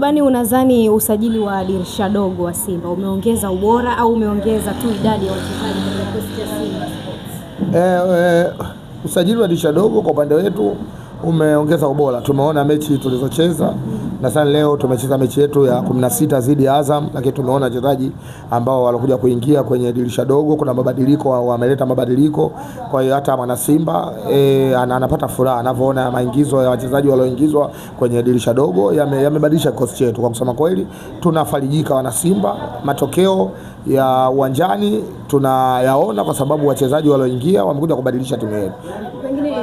Bani, unadhani usajili wa dirisha dogo wa Simba umeongeza ubora au umeongeza tu idadi ya wachezaji katika kikosi cha Simba? Usajili wa dirisha dogo kwa upande wetu umeongeza ubora. Tumeona mechi tulizocheza na sana leo tumecheza mechi yetu ya 16 dhidi ya Azam, lakini tumeona wachezaji ambao walokuja kuingia kwenye dirisha dogo, kuna mabadiliko, wameleta mabadiliko. Kwa hiyo hata mwana Simba anapata furaha anavyoona maingizo ya wachezaji walioingizwa kwenye dirisha dogo yamebadilisha kikosi chetu. Kwa kusema kweli tunafarijika wana Simba, matokeo ya uwanjani tunayaona kwa sababu wachezaji walioingia wamekuja kubadilisha timu yetu. Pengine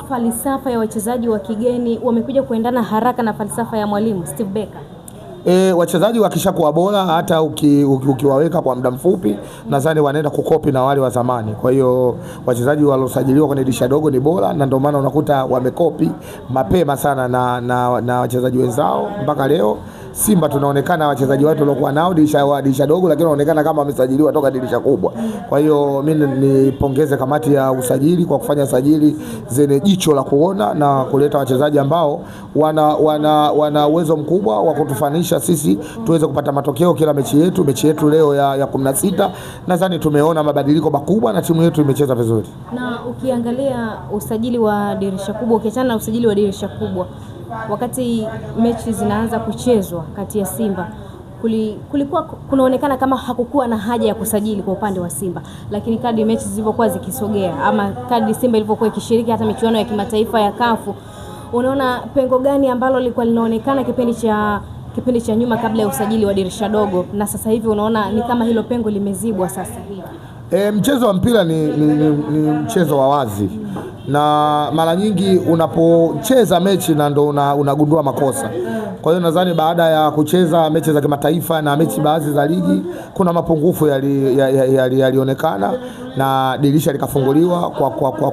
falsafa ya wachezaji wa kigeni wamekuja kuendana haraka na falsafa ya mwalimu Steve Becker. Wachezaji wakishakuwa bora hata ukiwaweka kwa muda mfupi nadhani wanaenda kukopi na wale wa zamani. Kwa hiyo wachezaji waliosajiliwa kwenye dirisha dogo ni bora, na ndio maana unakuta wamekopi mapema sana na wachezaji wenzao. Mpaka leo Simba tunaonekana wachezaji wetu waliokuwa nao dirisha dogo, lakini wanaonekana kama wamesajiliwa toka dirisha kubwa. Kwa hiyo mimi nipongeze kamati ya usajili kwa kufanya sajili zenye jicho la kuona na kuleta wachezaji ambao wana uwezo mkubwa wa kutufanisha sisi tuweze kupata matokeo kila mechi yetu. Mechi yetu leo ya 16 nadhani tumeona mabadiliko makubwa na timu yetu imecheza vizuri. Na ukiangalia usajili wa dirisha kubwa, ukiachana na usajili wa dirisha kubwa, wakati mechi zinaanza kuchezwa kati ya Simba kulikuwa kunaonekana kama hakukuwa na haja ya kusajili kwa upande wa Simba, lakini kadri mechi zilivyokuwa zikisogea ama kadri Simba ilivyokuwa ikishiriki hata michuano ya kimataifa ya CAF, unaona pengo gani ambalo lilikuwa linaonekana kipindi cha nyuma kabla ya usajili wa dirisha dogo, na sasa hivi unaona ni kama hilo pengo limezibwa sasa hivi? Mchezo wa mpira ni mchezo wa wazi, na mara nyingi unapocheza mechi na ndo unagundua makosa. Kwa hiyo nadhani baada ya kucheza mechi za kimataifa na mechi baadhi za ligi kuna mapungufu yalionekana na dirisha likafunguliwa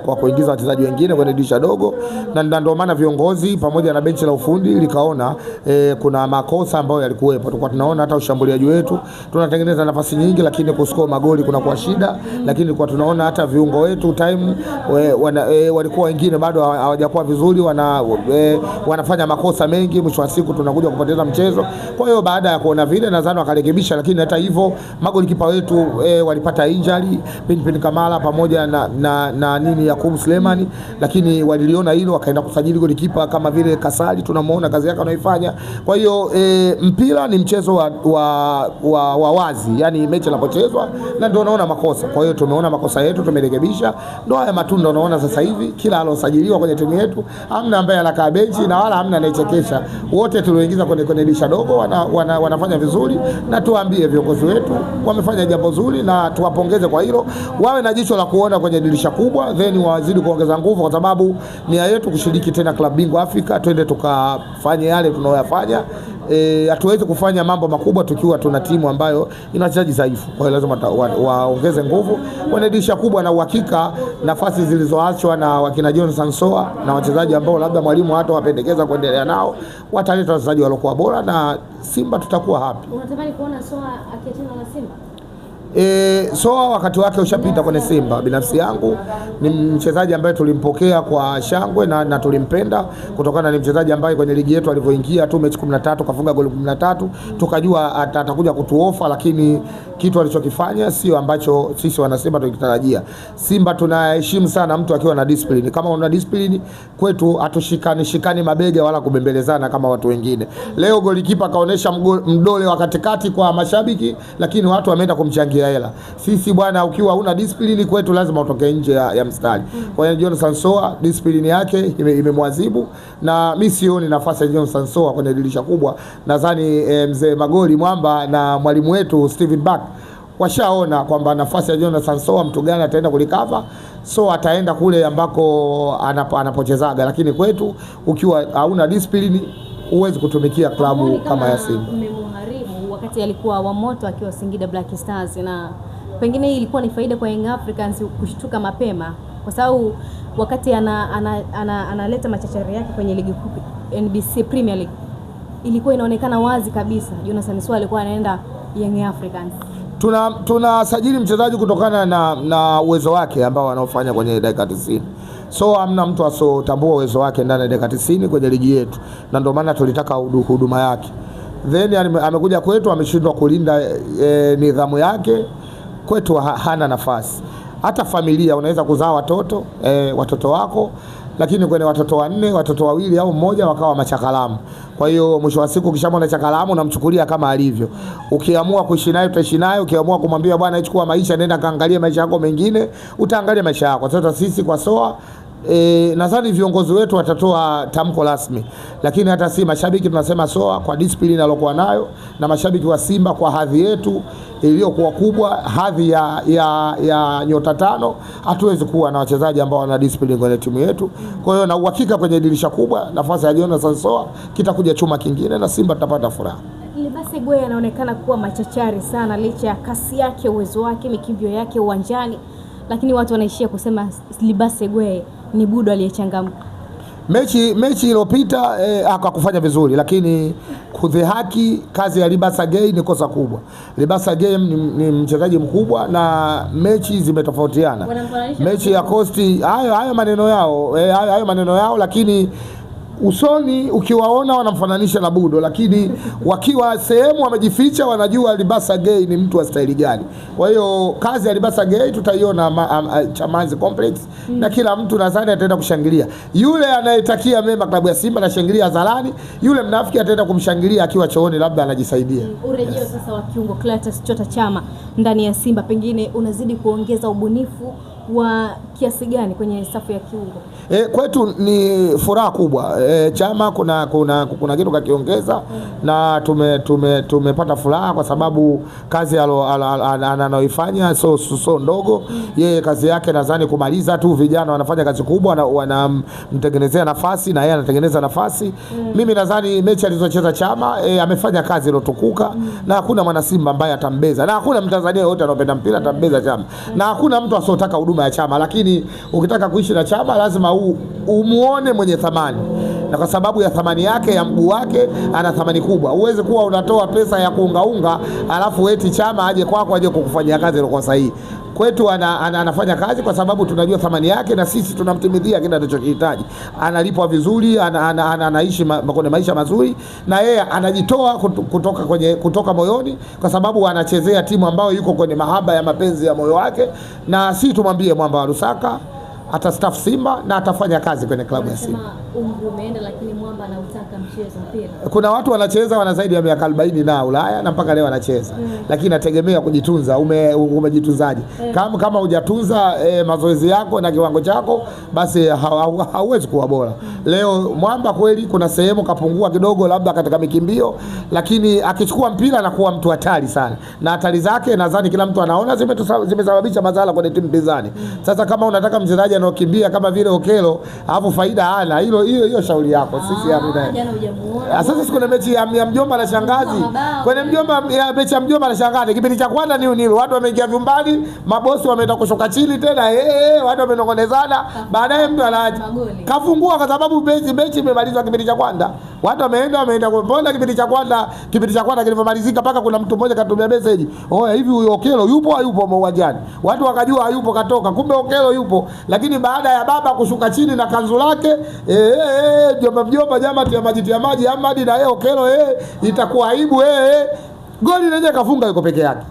kwa kuingiza wachezaji wengine kwenye dirisha dogo, na ndio maana viongozi pamoja na benchi la ufundi likaona kuna makosa ambayo yalikuwepo. Tulikuwa tunaona hata ushambuliaji wetu tunatengeneza nafasi nyingi, lakini kuscore magoli kuna kwa shida. Lakini tulikuwa tunaona hata viungo wetu time walikuwa wengine bado hawajakuwa vizuri, wanafanya makosa mengi, mwisho wa siku tunakuja kupoteza mchezo. Kwa hiyo baada ya kuona vile nadhani wakarekebisha, lakini hata hivyo magoli kipa wetu walipata injury Kamala pamoja na Yakub Sulemani, lakini waliliona hilo wakaenda kusajili golikipa kama vile Kasali, tunamuona kazi yake anaifanya. Kwa hiyo mpira ni mchezo wa wazi, yani mechi inapochezwa na ndio unaona makosa. Kwa hiyo tumeona makosa yetu, tumerekebisha, ndio haya matunda unaona sasa hivi. Kila alosajiliwa kwenye timu yetu hamna ambaye anakaa benchi na wala hamna anayechekesha, wote tulioingiza kwenye dirisha dogo wanafanya vizuri, na tuambie viongozi wetu wamefanya jambo zuri na tuwapongeze kwa hilo. Wawe na jicho la kuona kwenye dirisha kubwa, then wazidi kuongeza nguvu, kwa sababu nia yetu kushiriki tena klabu bingwa Afrika. Twende tukafanye yale tunayoyafanya. Hatuwezi kufanya mambo makubwa tukiwa tuna timu ambayo ina wachezaji dhaifu. Kwa hiyo lazima waongeze nguvu kwenye dirisha kubwa, na uhakika nafasi zilizoachwa na wakina Jonathan Soa na wachezaji ambao labda mwalimu hata wapendekeza kuendelea nao, wataleta wachezaji waliokuwa bora na Simba tutakuwa happy. Unatamani kuona Soa akiachana na Simba? Soa wakati wake ushapita kwenye Simba. Binafsi yangu ni mchezaji ambaye tulimpokea kwa shangwe na tulimpenda kutokana na mchezaji ambaye kwenye ligi yetu alivyoingia tu mechi 13 kafunga goli 13, tukajua atakuja kutuofa, lakini kitu alichokifanya sio ambacho sisi wana Simba tulikitarajia. Simba tunaheshimu sana mtu akiwa na discipline. Kama una discipline kwetu hatushikani mabega wala kubembelezana kama watu wengine. Leo golikipa kaonesha mdole wa katikati kwa mashabiki, lakini watu wameenda kumchangia hela. Sisi bwana, ukiwa una discipline kwetu lazima utoke nje ya mstari. Kwa hiyo Jonathan Soa discipline yake imemwazibu, na mimi sioni nafasi ya Jonathan Soa kwenye dirisha kubwa. Nadhani mzee Magoli Mwamba na mwalimu wetu Steven Back washaona kwamba nafasi ya Jonathan Soa mtu gani ataenda kulikava. So ataenda kule ambako anapochezaga, lakini kwetu ukiwa hauna discipline huwezi kutumikia klabu kama ya Simba. Umemharibu wakati alikuwa wa moto akiwa Singida Black Stars, na pengine hii ilikuwa ni faida kwa Young Africans kushtuka mapema, kwa sababu wakati analeta machachari yake kwenye ligi kuu NBC Premier League ilikuwa inaonekana wazi kabisa Jonathan Soa alikuwa anaenda Young Africans. Tunasajili mchezaji kutokana na uwezo wake ambao anaofanya kwenye dakika 90. So hamna mtu asotambua uwezo wake ndani ya dakika 90 kwenye ligi yetu, na ndio maana tulitaka huduma yake. then amekuja kwetu ameshindwa kulinda nidhamu yake, kwetu hana nafasi. Hata familia unaweza kuzaa watoto wako, lakini kwenye watoto 4, watoto 2 au mmoja wakawa machakalamu. Kwa hiyo mwisho wa siku ukishamwona chakalamu unamchukulia kama alivyo. Ukiamua kuishi naye utaishi naye, ukiamua kumwambia bwana achukua maisha nenda kaangalie maisha yako mengine, utaangalia maisha yako. Sasa sisi kwa SOA nadhani viongozi wetu watatoa tamko rasmi, lakini hata si mashabiki tunasema SOA kwa discipline alokuwa nayo, na mashabiki wa Simba kwa hadhi yetu iliyokuwa kubwa, hadhi ya nyota 5, hatuwezi kuwa na wachezaji ambao wana discipline kwenye timu yetu. Kwa hiyo na uhakika kwenye dirisha kubwa nafasi ya Jonathan Soa kitakuja chuma kingine na Simba tutapata furaha. Libase Gwe anaonekana kuwa machachari sana licha ya kasi yake, uwezo wake, mikimbio yake uwanjani, lakini watu wanaishia kusema Libase Gwe ni budo aliyechangamka. Mechi iliyopita akakufanya vizuri, lakini kudhihaki kazi ya Libase Gwe ni kosa kubwa. Libase Gwe ni mchezaji mkubwa na mechi zimetofautiana. Mechi ya Coast hayo maneno yao, lakini usoni ukiwaona wanamfananisha na budo, lakini wakiwa sehemu wamejificha wanajua Libase Gwe ni mtu wa staili gani. Kwa hiyo kazi ya Libase Gwe tutaiona Chamazi Complex na kila mtu nadhani ataenda kushangilia. Yule anayetakia mema klabu ya Simba anashangilia hadharani, yule mnafiki ataenda kumshangilia akiwa chooni labda anajisaidia. Urejeo sasa wa kiungo Clatous Chota Chama ndani ya Simba pengine unazidi kuongeza ubunifu wa kiasi gani kwenye safu ya kiungo? Kwetu ni furaha kubwa. Chama kuna kitu kakiongeza na tumepata furaha kwa sababu kazi anayoifanya so ndogo. Yeye kazi yake nadhani kumaliza tu, vijana wanafanya kazi kubwa na wanamtengenezea nafasi na yeye anatengeneza nafasi. Mimi nadhani mechi alizocheza Chama amefanya kazi iliyotukuka na hakuna mwana Simba ambaye atambeza, na hakuna Mtanzania yote anayependa mpira atambeza Chama, na hakuna mtu asiyotaka huduma ya Chama, lakini ukitaka kuishi na Chama lazima umuone mwenye thamani, na kwa sababu ya thamani yake ya mguu wake ana thamani kubwa. Uweze kuwa unatoa pesa ya kuunga alafu eti Chama aje kwako aje kukufanyia kazi iliyokuwa sahihi. Kwetu anafanya kazi kwa sababu tunajua thamani yake na sisi tunamtimizia kile anachokihitaji. Analipwa vizuri, anaishi kwenye maisha mazuri na yeye anajitoa kutoka moyoni kwa sababu anachezea timu ambayo yuko kwenye mahaba ya mapenzi ya moyo wake, na sisi tumwambie mwamba wa Lusaka atastaff Simba na atafanya kazi kwenye klabu ya Simba. Umri umeenda lakini mwamba anautaka mchezo mpira. Kuna watu wanacheza wana zaidi ya miaka 40 na Ulaya na mpaka leo wanacheza. Lakini nategemea kujitunza. Umejitunzaje? Kama hujatunza mazoezi yako na kiwango chako basi hauwezi kuwa bora. Leo mwamba kweli kuna sehemu kapungua kidogo labda katika mikimbio, lakini akichukua mpira anakuwa mtu hatari sana. Na hatari zake nadhani kila mtu anaona zimesababisha madhara kwenye timu pinzani. Sasa kama unataka mchezaji anaokimbia kama vile Okelo, alafu faida hana, hiyo shauri yako. Sisi hamna. Sasa siku na mechi ya mjomba na shangazi. Kwenye mechi ya mjomba na shangazi, kipindi cha kwanza ni watu wameingia vyumbani, mabosi wameenda kushuka chini tena, watu wamenongonezana, baadaye mtu kafungua kwa sababu mechi imemalizwa kipindi cha kwanza. Watu wameenda kuponda kipindi cha kwanza kilivyomalizika, paka kuna mtu mmoja katumia message, hivi huyo Okelo yupo hayupo uwanjani? Watu wakajua hayupo, katoka, kumbe Okelo yupo. Lakini baada ya baba kushuka chini na kanzu lake, mjomba jamaa tia maji Ahmad na Okelo, itakuwa aibu. Goli lenyewe kafunga yuko peke yake.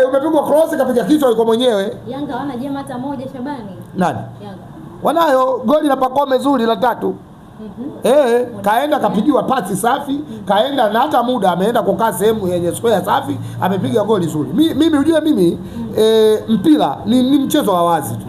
Umepigwa cross kapiga kichwa yuko mwenyewe. Yanga wana jema hata moja Shabani. Nani? Yanga. Wanayo goli la Pacome zuri la 3. Kaenda kapigiwa pasi safi, kaenda na hata muda ameenda kukaa sehemu yenye square safi, amepiga goli zuri. Mimi mpira ni mchezo wa wazi tu.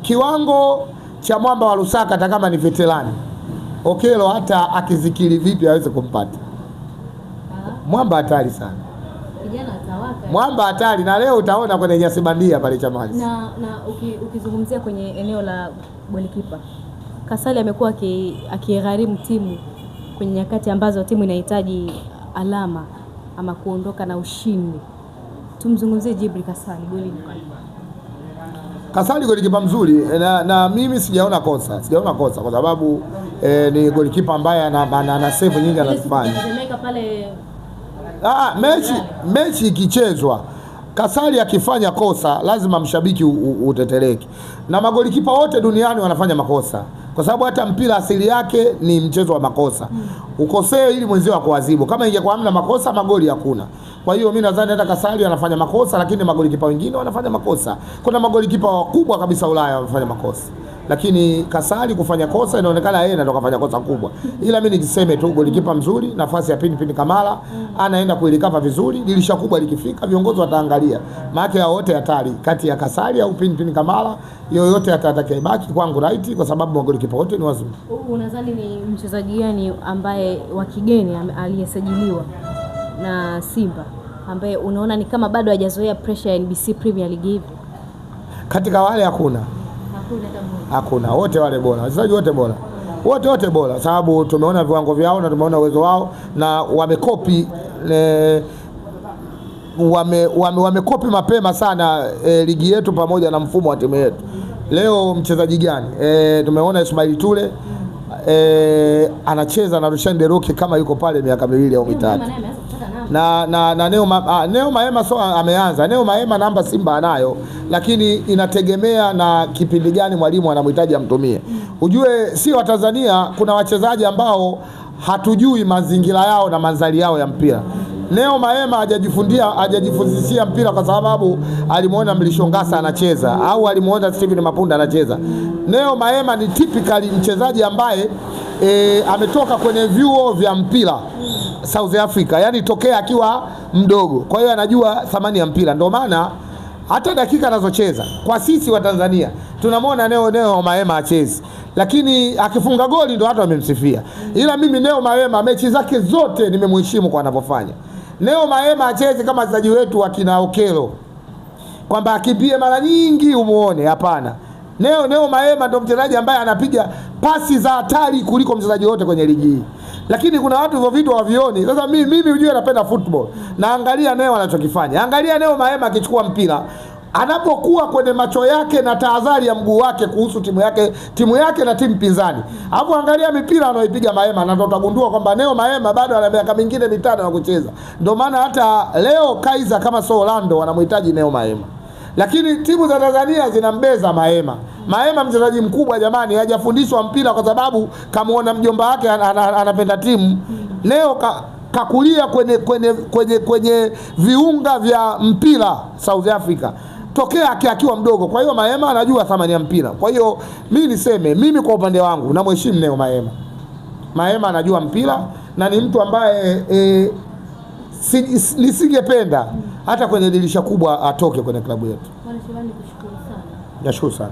Kiwango cha mwamba wa Lusaka hata kama ni veterani, Okelo hata akizikiri vipi aweze kumpata. Mwamba hatari sana. Kijana atawaka. Mwamba hatari, na leo utaona kwenye nyasi bandia pale Chamazi. Na ukizungumzia kwenye eneo la golikipa, Kasali amekuwa akigharimu timu kwenye nyakati ambazo timu inahitaji alama ama kuondoka na ushindi. Tumzungumzie Djibril Kasali golini. Kasali golikipa mzuri na mimi sijaona kosa kwa sababu ni golikipa ambaye ana save nyingi anazifanya. Pale mechi ikichezwa Kasali akifanya kosa lazima mshabiki uteteleke, na magolikipa wote duniani wanafanya makosa, kwa sababu hata mpira asili yake ni mchezo wa makosa. Ukosee ili mwenzio akuadhibu. Kama ingekuwa hamna makosa, magoli hakuna. Kwa hiyo mimi nadhani hata Kasali anafanya makosa, lakini magolikipa wengine wanafanya makosa. Kuna magolikipa wakubwa kabisa Ulaya wanafanya makosa, lakini Kasali kufanya kosa inaonekana yeye ndo kafanya kosa kubwa. Ila mimi nikiseme tu golikipa mzuri, nafasi ya Pinpin Kamara anaenda kuilikava vizuri, dirisha kubwa likifika viongozi wataangalia. Maana hao wote hatari kati ya Kasali au Pinpin Kamara, yoyote atakayebaki kwangu right, kwa sababu magolikipa wote ni wazuri. Unadhani ni mchezaji gani ambaye wa kigeni aliyesajiliwa na Simba ambaye unaona ni kama bado hajazoea pressure ya NBC Premier League hivi? Katika wale hakuna wote wale bora, wachezaji wote bora, wote bora, sababu tumeona viwango vyao na tumeona uwezo wao, na wamekopi wamekopi mapema sana ligi yetu pamoja na mfumo wa timu yetu. Leo mchezaji gani tumeona Ismail Tule anacheza na Rushan Deroke kama yuko pale miaka 2 au 3, na Neo Maema so ameanza. Neo Maema namba Simba anayo, lakini inategemea na kipindi gani mwalimu anamhitaji amtumie. Ujue si wa Tanzania kuna wachezaji ambao hatujui mazingira yao na manzali yao ya mpira. Neo Maema hajajifunzishia mpira kwa sababu alimuona Mlishongasa anacheza au alimuona Steven Mapunda anacheza. Neo Maema ni typically mchezaji ambaye ametoka kwenye vyuo vya mpira South Africa, yani tokea akiwa mdogo. Kwa hiyo anajua thamani ya mpira. Ndio maana hata dakika anazocheza kwa sisi wa Tanzania tunamwona Neo Maema achezi, lakini akifunga goli ndio watu wamemsifia. Ila mimi Neo Maema mechi zake zote nimemheshimu kwa anavyofanya. Neo Maema acheze kama wachezaji wetu wakina Okelo, kwamba akimbie mara nyingi umuone, hapana. Neo Maema ndio mchezaji ambaye anapiga pasi za hatari kuliko mchezaji wote kwenye ligi hii. Lakini kuna watu hivyo vitu havioni. Sasa mimi ujue napenda football, naangalia Neo anachokifanya. Angalia Neo Maema akichukua mpira, anapokuwa kwenye macho yake na tahadhari ya mguu wake kuhusu timu yake na timu pinzani. Hapo angalia mipira anayoipiga Maema, na utagundua kwamba Neo Maema bado ana miaka mingine 5 ya kucheza. Ndio maana hata leo Kaizer kama so Orlando wanamhitaji Neo Maema. Lakini timu za Tanzania zinambeza Maema. Maema mchezaji mkubwa jamani, hajafundishwa mpira kwa sababu kamuona mjomba wake anapenda timu. Leo kakulia kwenye viunga vya mpira South Africa tokea akiwa mdogo. Kwa hiyo Maema anajua thamani ya mpira. Kwa hiyo mimi kwa upande wangu namheshimu Neo Maema. Maema anajua mpira na ni mtu ambaye nisingependa hata kwenye dirisha kubwa atoke kwenye klabu yetu. Nashukuru sana.